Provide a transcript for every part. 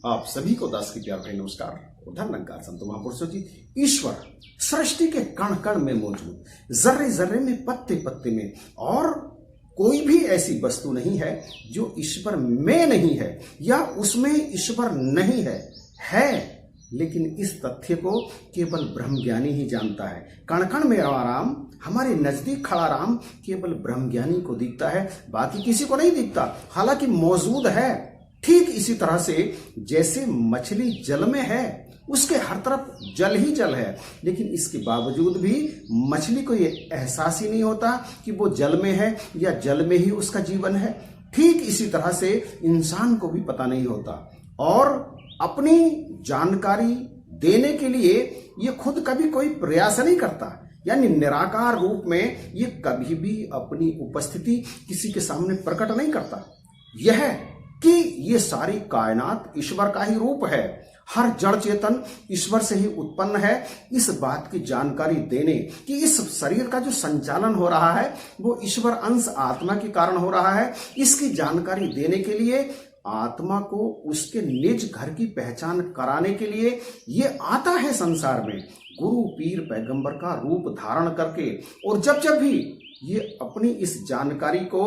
आप सभी को दास की प्यार भरी नमस्कार। धन्यकार संत महापुरुषों जी। ईश्वर सृष्टि के कण कण में मौजूद, जर्रे जर्रे में, पत्ते पत्ते में, और कोई भी ऐसी वस्तु नहीं है जो ईश्वर में नहीं है या उसमें ईश्वर नहीं है। लेकिन इस तथ्य को केवल ब्रह्मज्ञानी ही जानता है। कण कण में राम, हमारे नजदीक खड़ा राम केवल ब्रह्मज्ञानी को दिखता है, बाकी किसी को नहीं दिखता। हालांकि मौजूद है। ठीक इसी तरह से जैसे मछली जल में है, उसके हर तरफ जल ही जल है, लेकिन इसके बावजूद भी मछली को ये एहसास ही नहीं होता कि वो जल में है या जल में ही उसका जीवन है। ठीक इसी तरह से इंसान को भी पता नहीं होता और अपनी जानकारी देने के लिए ये खुद कभी कोई प्रयास नहीं करता, यानी निराकार रूप में ये कभी भी अपनी उपस्थिति किसी के सामने प्रकट नहीं करता। यह कि ये सारी कायनात ईश्वर का ही रूप है, हर जड़ चेतन ईश्वर से ही उत्पन्न है, इस बात की जानकारी देने कि इस शरीर का जो संचालन हो रहा है वो ईश्वर अंश आत्मा के कारण हो रहा है, इसकी जानकारी देने के लिए, आत्मा को उसके निज घर की पहचान कराने के लिए ये आता है संसार में गुरु पीर पैगंबर का रूप धारण करके। और जब जब भी ये अपनी इस जानकारी को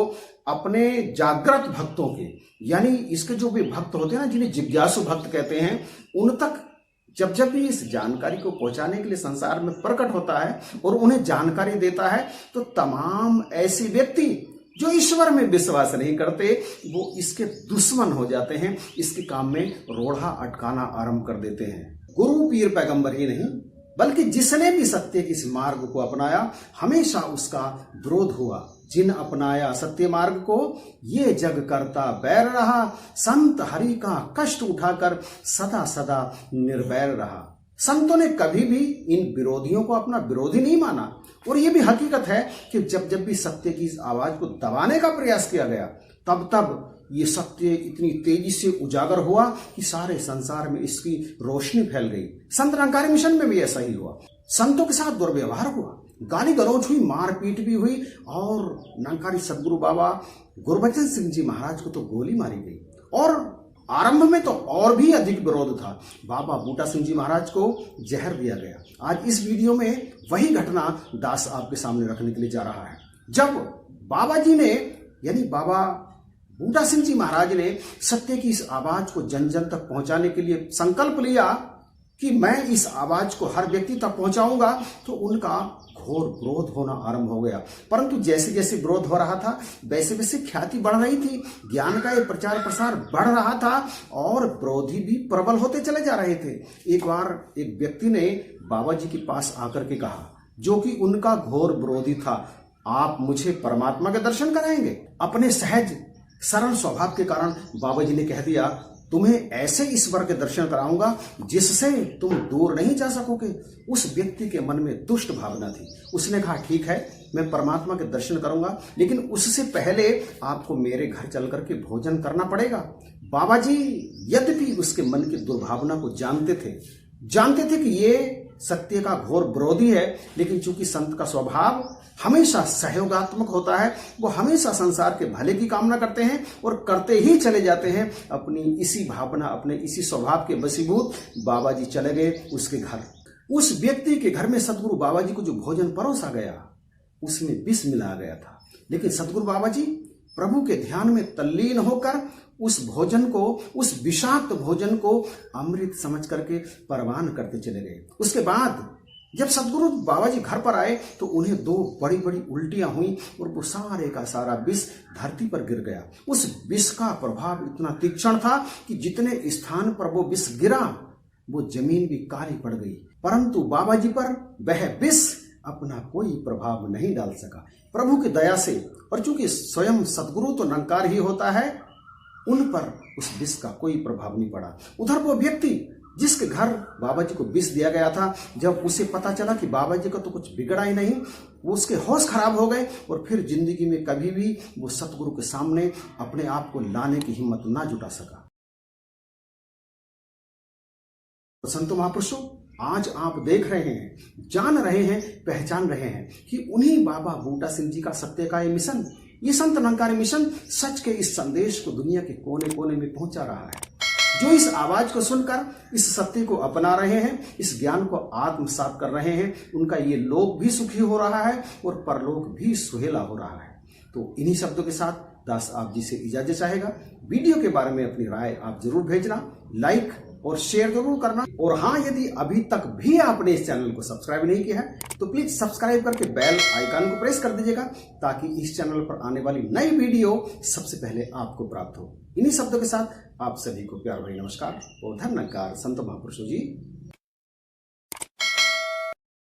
अपने जागृत भक्तों के, यानी इसके जो भी भक्त होते हैं ना, जिन्हें जिज्ञासु भक्त कहते हैं, उन तक जब जब भी इस जानकारी को पहुंचाने के लिए संसार में प्रकट होता है और उन्हें जानकारी देता है, तो तमाम ऐसे व्यक्ति जो ईश्वर में विश्वास नहीं करते वो इसके दुश्मन हो जाते हैं, इसके काम में रोड़ा अटकाना आरंभ कर देते हैं। गुरु पीर पैगंबर ही नहीं बल्कि जिसने भी सत्य के इस मार्ग को अपनाया हमेशा उसका विरोध हुआ। जिन अपनाया सत्य मार्ग को ये जग करता बैर रहा, संत हरि का कष्ट उठाकर सदा सदा निर्वैर रहा। संतों ने कभी भी इन विरोधियों को अपना विरोधी नहीं माना। और ये भी हकीकत है कि जब जब भी सत्य की इस आवाज को दबाने का प्रयास किया गया, तब तब ये सत्य इतनी तेजी से उजागर हुआ कि सारे संसार में इसकी रोशनी फैल गई। संत निरंकारी मिशन में भी ऐसा ही हुआ। संतों के साथ दुर्व्यवहार हुआ, गाली गलौज हुई, मारपीट भी हुई, और निरंकारी सदगुरु बाबा गुरबचन सिंह जी महाराज को तो गोली मारी गई। और आरंभ में तो और भी अधिक विरोध था, बाबा बूटा सिंह जी महाराज को जहर दिया गया। आज इस वीडियो में वही घटना दास आपके सामने रखने के लिए जा रहा है। जब बाबा जी ने, यानी बाबा बूटा सिंह जी महाराज ने सत्य की इस आवाज को जन जन तक पहुंचाने के लिए संकल्प लिया कि मैं इस आवाज को हर व्यक्ति तक पहुंचाऊंगा, तो उनका घोर विरोध होना आरंभ हो गया। परंतु जैसे जैसे विरोध हो रहा था वैसे वैसे ख्याति बढ़ रही थी, ज्ञान का ये प्रचार प्रसार बढ़ रहा था और विरोधी भी प्रबल होते चले जा रहे थे। एक बार एक व्यक्ति ने बाबा जी के पास आकर के कहा, जो कि उनका घोर विरोधी था, आप मुझे परमात्मा के दर्शन कराएंगे? अपने सहज सरल स्वभाव के कारण बाबा जी ने कह दिया, तुम्हें ऐसे ईश्वर के दर्शन कराऊंगा जिससे तुम दूर नहीं जा सकोगे। उस व्यक्ति के मन में दुष्ट भावना थी। उसने कहा, ठीक है, मैं परमात्मा के दर्शन करूंगा, लेकिन उससे पहले आपको मेरे घर चल करके भोजन करना पड़ेगा। बाबा जी यद्यपि उसके मन की दुर्भावना को जानते थे कि ये सत्य का घोर विरोधी है, लेकिन चूंकि संत का स्वभाव हमेशा सहयोगात्मक होता है, वो हमेशा संसार के भले की कामना करते हैं और करते ही चले जाते हैं। अपनी इसी भावना, अपने इसी स्वभाव के वशीभूत बाबा जी चले गए उसके घर। उस व्यक्ति के घर में सदगुरु बाबा जी को जो भोजन परोसा गया उसमें विष मिला गया था, लेकिन सदगुरु बाबा जी प्रभु के ध्यान में तल्लीन होकर उस भोजन को, उस विषाक्त भोजन को अमृत समझ करके परवान करते चले गए। उसके बाद जब सदगुरु बाबा जी घर पर आए तो उन्हें 2 बड़ी बड़ी उल्टियां हुई और वो सारे का सारा विष धरती पर गिर गया। उस विष का प्रभाव इतना तीक्ष्ण था कि जितने स्थान पर वो विष गिरा वो जमीन भी काली पड़ गई, परंतु बाबा जी पर वह विष अपना कोई प्रभाव नहीं डाल सका प्रभु की दया से। और चूंकि स्वयं सदगुरु तो निरंकार ही होता है, उन पर उस विष का कोई प्रभाव नहीं पड़ा। उधर वो व्यक्ति जिसके घर बाबा जी को विष दिया गया था, जब उसे पता चला कि बाबा जी का तो कुछ बिगड़ा ही नहीं, वो उसके होश खराब हो गए और फिर जिंदगी में कभी भी वो सतगुरु के सामने अपने आप को लाने की हिम्मत ना जुटा सका। संतो महापुरुषों, आज आप देख रहे हैं, जान रहे हैं, पहचान रहे हैं कि उन्हीं बाबा बूटा सिंह जी का सत्य का ये मिशन, ये संत निरंकारी मिशन सच के इस संदेश को दुनिया के कोने कोने में पहुंचा रहा है। जो इस आवाज को सुनकर इस सत्य को अपना रहे हैं, इस ज्ञान को आत्मसात कर रहे हैं, उनका ये लोक भी सुखी हो रहा है और परलोक भी सुहेला हो रहा है। तो इन्हीं शब्दों के साथ दास आप जी से इजाजत चाहेगा। वीडियो के बारे में अपनी राय आप जरूर भेजना, लाइक और शेयर जरूर करना। और हाँ, यदि अभी तक भी आपने इस चैनल को सब्सक्राइब नहीं किया है तो प्लीज सब्सक्राइब करके बेल आइकन को प्रेस कर दीजिएगा, ताकि इस चैनल पर आने वाली नई वीडियो सबसे पहले आपको प्राप्त हो। इन्हीं शब्दों के साथ आप सभी को प्यार भरी नमस्कार और धन्यवाद। संत महापुरुषों जी